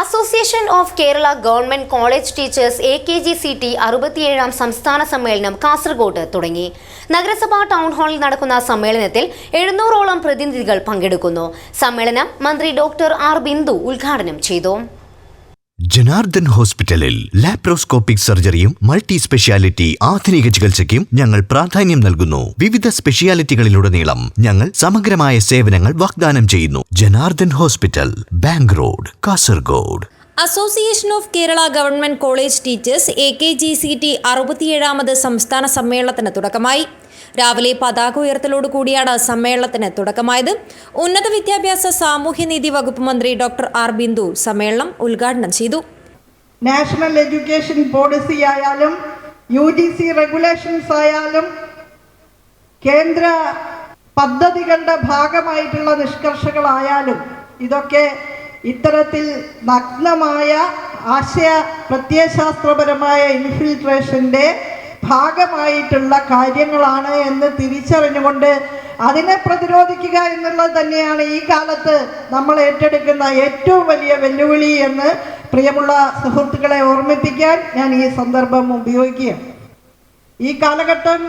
Association of Kerala government college teachers AKGCT 67-ാം സംസ്ഥാന സമ്മേളനം കാസർഗോഡ് തുടങ്ങി. നഗരസഭാ ടൗൺ ഹാളിൽ നടക്കുന്ന സമ്മേളനത്തിൽ 700ഓളം പ്രതിനിധികൾ പങ്കെടുക്കുന്നു. സമ്മേളനം മന്ത്രി ഡോക്ടർ ആർ ബിന്ദു ഉദ്ഘാടനം ചെയ്തു. ജനാർദ്ദൻ ഹോസ്പിറ്റലിൽ ലാപ്രോസ്കോപ്പിക് സർജറിയും മൾട്ടി സ്പെഷ്യാലിറ്റി ആധുനിക ചികിത്സയ്ക്കും ഞങ്ങൾ പ്രാധാന്യം നൽകുന്നു. വിവിധ സ്പെഷ്യാലിറ്റികളിലുടനീളം ഞങ്ങൾ സമഗ്രമായ സേവനങ്ങൾ വാഗ്ദാനം ചെയ്യുന്നു. Janardhan hospital, bank road, Kasaragod. Association of Kerala government college teachers AKGCT 67-ാമത് സംസ്ഥാന സമ്മേളനത്തിന് തുടക്കമായി. രാവിലെ പതാക ഉയർത്തലോടുകൂടിയാണ് സമ്മേളനത്തിന് തുടക്കമായത്. ഉന്നത വിദ്യാഭ്യാസ സാമൂഹ്യനീതി വകുപ്പ് മന്ത്രി ഡോക്ടർ ആർ ബിന്ദു സമ്മേളനം ഉദ്ഘാടനം ചെയ്തു. നാഷണൽ എഡ്യൂക്കേഷൻ പോളിസി ആയാലും UGC റെഗുലേഷൻസ് ആയാലും കേന്ദ്ര പദ്ധതികളുടെ ഭാഗമായിട്ടുള്ള നിഷ്കർഷകളായാലും ഇതൊക്കെ ഇത്തരത്തിൽ നഗ്നമായ ആശയ പ്രത്യയശാസ്ത്രപരമായ ഇൻഫിൽട്രേഷൻ്റെ ഭാഗമായിട്ടുള്ള കാര്യങ്ങളാണ് എന്ന് തിരിച്ചറിഞ്ഞുകൊണ്ട് അതിനെ പ്രതിരോധിക്കുക എന്നുള്ളത് തന്നെയാണ് ഈ കാലത്ത് നമ്മൾ ഏറ്റെടുക്കുന്ന ഏറ്റവും വലിയ വെല്ലുവിളി എന്ന് പ്രിയമുള്ള സുഹൃത്തുക്കളെ ഓർമ്മിപ്പിക്കാൻ ഞാൻ ഈ സന്ദർഭം ഉപയോഗിക്കുകയാണ്. ഈ കാലഘട്ടം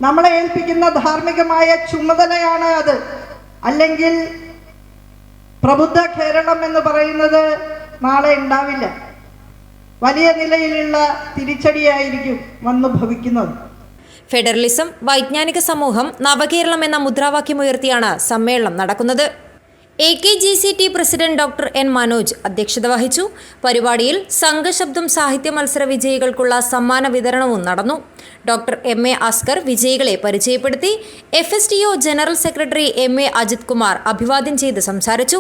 നമ്മളെ ഏൽപ്പിക്കുന്ന ധാർമ്മികമായ ചുമതലയാണ് അത്. അല്ലെങ്കിൽ പ്രബുദ്ധ കേരളം എന്ന് പറയുന്നത് നാളെ ഉണ്ടാവില്ല. വലിയ നിലയിലുള്ള തിരിച്ചടിയായിരിക്കും വന്നു ഭവിക്കുന്നത്. ഫെഡറലിസം, വൈജ്ഞാനിക സമൂഹം, നവകേരളം എന്ന മുദ്രാവാക്യമുയർത്തിയാണ് സമ്മേളനം നടക്കുന്നത്. AKGCT president doctor N Manoj അധ്യക്ഷത വഹിച്ചു. പരിപാടിയിൽ സംഘശബ്ദം സാഹിത്യ മത്സര വിജയികൾക്കുള്ള സമ്മാന വിതരണവും നടന്നു. ഡോക്ടർ MA അസ്കർ വിജയികളെ പരിചയപ്പെടുത്തി. FSTO general secretary MA Ajith Kumar അഭിവാദ്യം ചെയ്ത് സംസാരിച്ചു.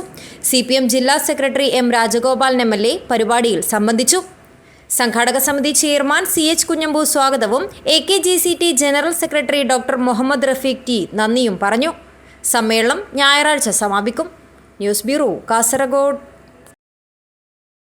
CPM ജില്ലാ സെക്രട്ടറി M രാജഗോപാലൻ MLA പരിപാടിയിൽ സംബന്ധിച്ചു. സംഘാടക സമിതി ചെയർമാൻ CH കുഞ്ഞമ്പു സ്വാഗതവും AKGCT general secretary doctor Muhammad Rafeeq T നന്ദിയും പറഞ്ഞു. സമ്മേളനം ഞായറാഴ്ച സമാപിക്കും. News bureau, Kasaragod.